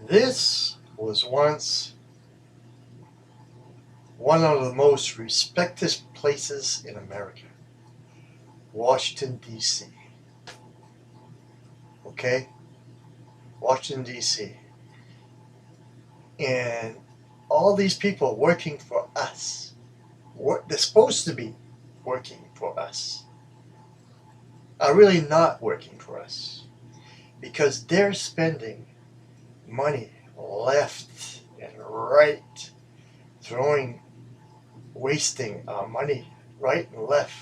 This was once one of the most respected places in America, Washington, D.C. Okay? Washington, D.C. And all these people working for us, they're supposed to be working for us, are really not working for us because they're spending money left and right, wasting our money right and left.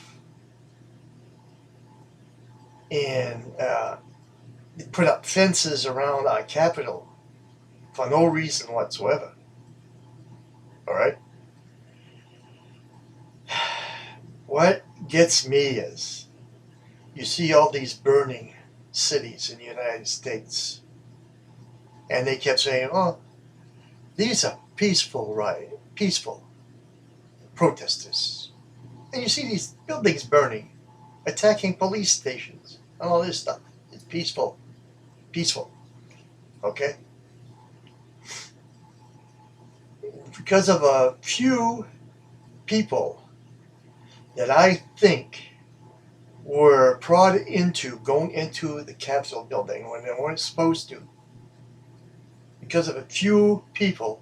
And they put up fences around our capital for no reason whatsoever. All right? What gets me is you see all these burning cities in the United States, and they kept saying, oh, these are peaceful protesters. And you see these buildings burning, attacking police stations, and all this stuff. It's peaceful. Okay? Because of a few people that I think were prodded into going into the Capitol building when they weren't supposed to. Because of a few people,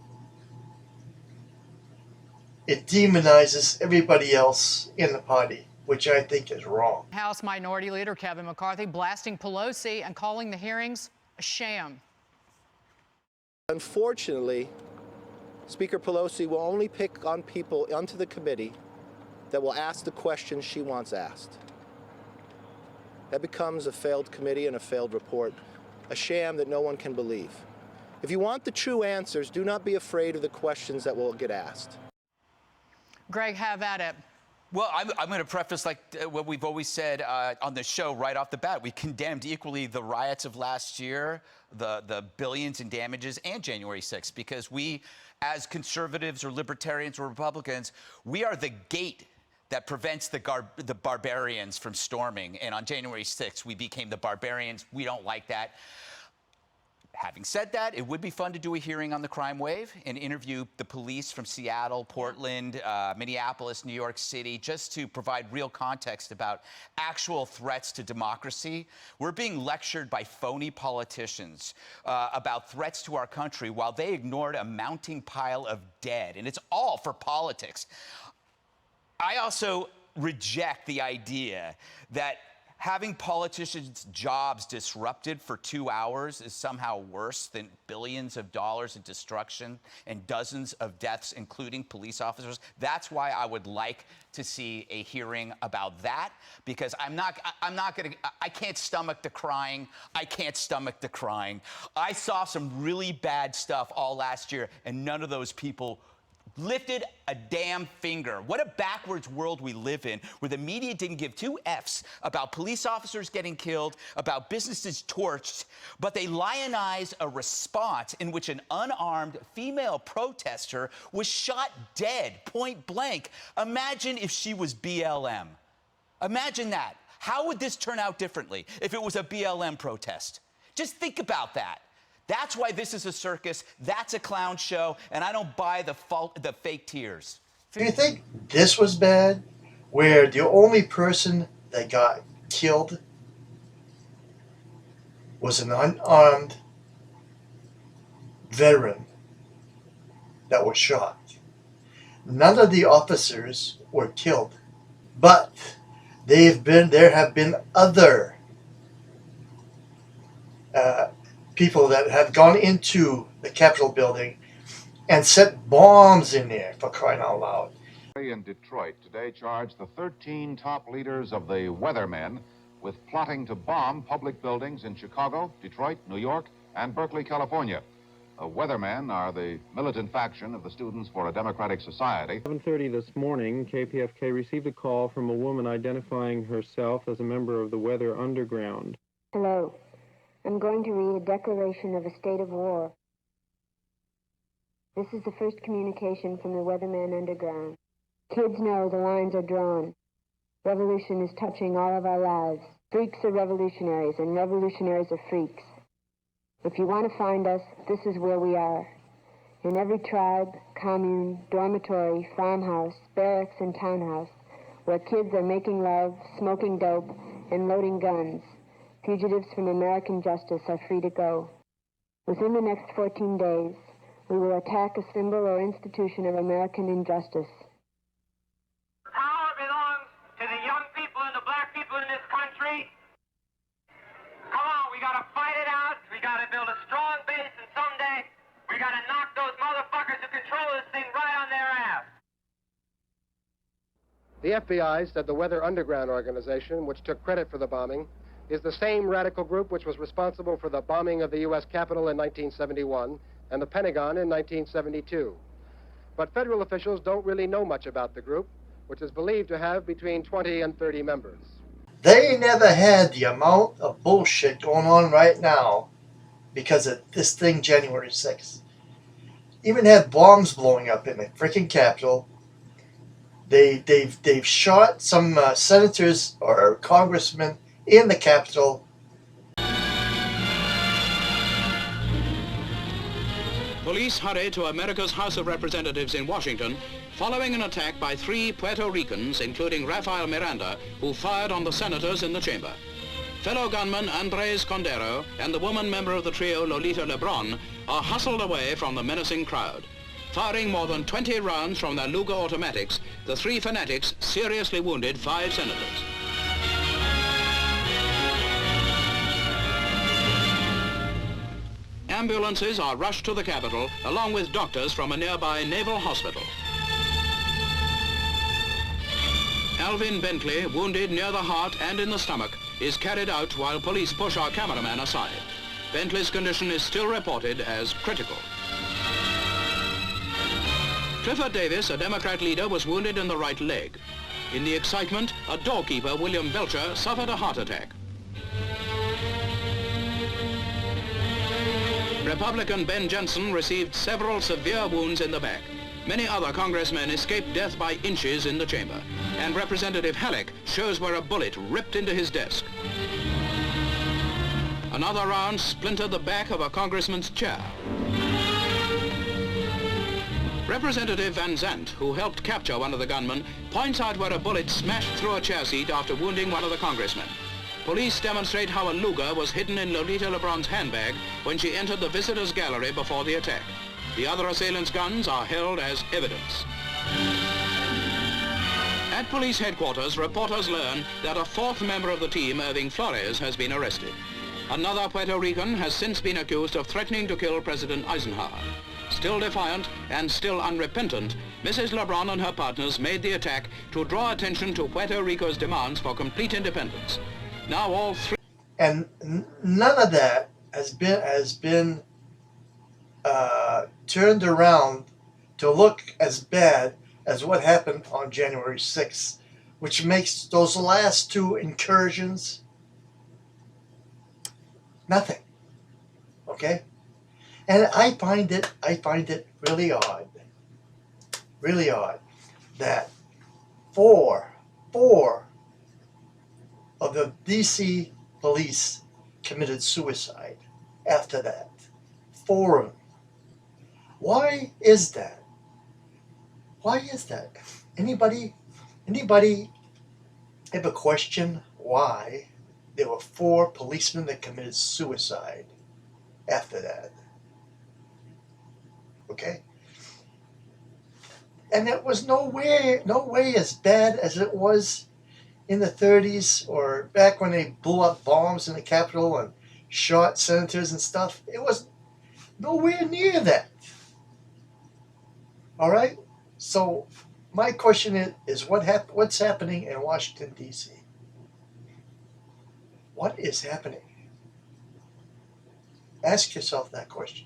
it demonizes everybody else in the party, which I think is wrong. House Minority Leader Kevin McCarthy blasting Pelosi and calling the hearings a sham. Unfortunately, Speaker Pelosi will only pick on people onto the committee that will ask the questions she wants asked. That becomes a failed committee and a failed report, a sham that no one can believe. If you want the true answers, do not be afraid of the questions that will get asked. Greg, have at it. Well, I'm going to preface like what we've always said on the show right off the bat. We condemned equally the riots of last year, the billions in damages, and January 6th, because we, as conservatives or libertarians or Republicans, we are the gate that prevents the barbarians from storming. And on January 6th, we became the barbarians. We don't like that. Having said that, it would be fun to do a hearing on the crime wave and interview the police from Seattle, Portland, Minneapolis, New York City, just to provide real context about actual threats to democracy. We're being lectured by phony politicians about threats to our country while they ignored a mounting pile of dead, and it's all for politics. I also reject the idea that having politicians' jobs disrupted for 2 hours is somehow worse than billions of dollars in destruction and dozens of deaths, including police officers. That's why I would like to see a hearing about that, because I can't stomach the crying. I can't stomach the crying. I saw some really bad stuff all last year, and none of those people lifted a damn finger. What a backwards world we live in, where the media didn't give two Fs about police officers getting killed, about businesses torched, but they lionized a response in which an unarmed female protester was shot dead, point blank. Imagine if she was BLM. Imagine that. How would this turn out differently if it was a BLM protest? Just think about that. That's why this is a circus, that's a clown show, and I don't buy the fake tears. Do you think this was bad, where the only person that got killed was an unarmed veteran that was shot? None of the officers were killed, but there have been other people that have gone into the Capitol building and set bombs in there, for crying out loud. In Detroit today charged the 13 top leaders of the Weathermen with plotting to bomb public buildings in Chicago, Detroit, New York, and Berkeley, California. Weathermen are the militant faction of the Students for a Democratic Society. 7:30 this morning, KPFK received a call from a woman identifying herself as a member of the Weather Underground. Hello. I'm going to read a declaration of a state of war. This is the first communication from the Weatherman Underground. Kids know the lines are drawn. Revolution is touching all of our lives. Freaks are revolutionaries, and revolutionaries are freaks. If you want to find us, this is where we are. In every tribe, commune, dormitory, farmhouse, barracks, and townhouse, where kids are making love, smoking dope, and loading guns, fugitives from American justice are free to go. Within the next 14 days, we will attack a symbol or institution of American injustice. Power belongs to the young people and the black people in this country. Come on, we gotta fight it out. We gotta build a strong base, and someday we gotta knock those motherfuckers who control this thing right on their ass. The FBI said the Weather Underground organization, which took credit for the bombing, is the same radical group which was responsible for the bombing of the U.S. Capitol in 1971 and the Pentagon in 1972. But federal officials don't really know much about the group, which is believed to have between 20 and 30 members. They never had the amount of bullshit going on right now because of this thing, January 6th. Even had bombs blowing up in the freaking Capitol. They've shot some senators or congressmen in the Capitol. Police hurry to America's House of Representatives in Washington following an attack by 3 Puerto Ricans, including Rafael Miranda, who fired on the senators in the chamber. Fellow gunman Andres Condero and the woman member of the trio Lolita Lebron are hustled away from the menacing crowd. Firing more than 20 rounds from their Luger automatics, the 3 fanatics seriously wounded 5 senators. Ambulances are rushed to the Capitol, along with doctors from a nearby naval hospital. Alvin Bentley, wounded near the heart and in the stomach, is carried out while police push our cameraman aside. Bentley's condition is still reported as critical. Clifford Davis, a Democrat leader, was wounded in the right leg. In the excitement, a doorkeeper, William Belcher, suffered a heart attack. Republican Ben Jensen received several severe wounds in the back. Many other congressmen escaped death by inches in the chamber. And Representative Halleck shows where a bullet ripped into his desk. Another round splintered the back of a congressman's chair. Representative Jan6th, who helped capture one of the gunmen, points out where a bullet smashed through a chair seat after wounding one of the congressmen. Police demonstrate how a Luger was hidden in Lolita Lebron's handbag when she entered the visitors' gallery before the attack. The other assailants' guns are held as evidence. At police headquarters, reporters learn that a 4th member of the team, Irving Flores, has been arrested. Another Puerto Rican has since been accused of threatening to kill President Eisenhower. Still defiant and still unrepentant, Mrs. Lebron and her partners made the attack to draw attention to Puerto Rico's demands for complete independence. Now all 3... And none of that has been turned around to look as bad as what happened on January 6th, which makes those last 2 incursions nothing. Okay? And I find it really odd that four of the DC police committed suicide after that. 4 of them. Why is that? Why is that? Anybody ever question why there were 4 policemen that committed suicide after that? Okay? And it was no way as bad as it was in the 30s or back when they blew up bombs in the Capitol and shot senators and stuff. It was nowhere near that. All right? So my question is what's happening in Washington, D.C.? What is happening? Ask yourself that question.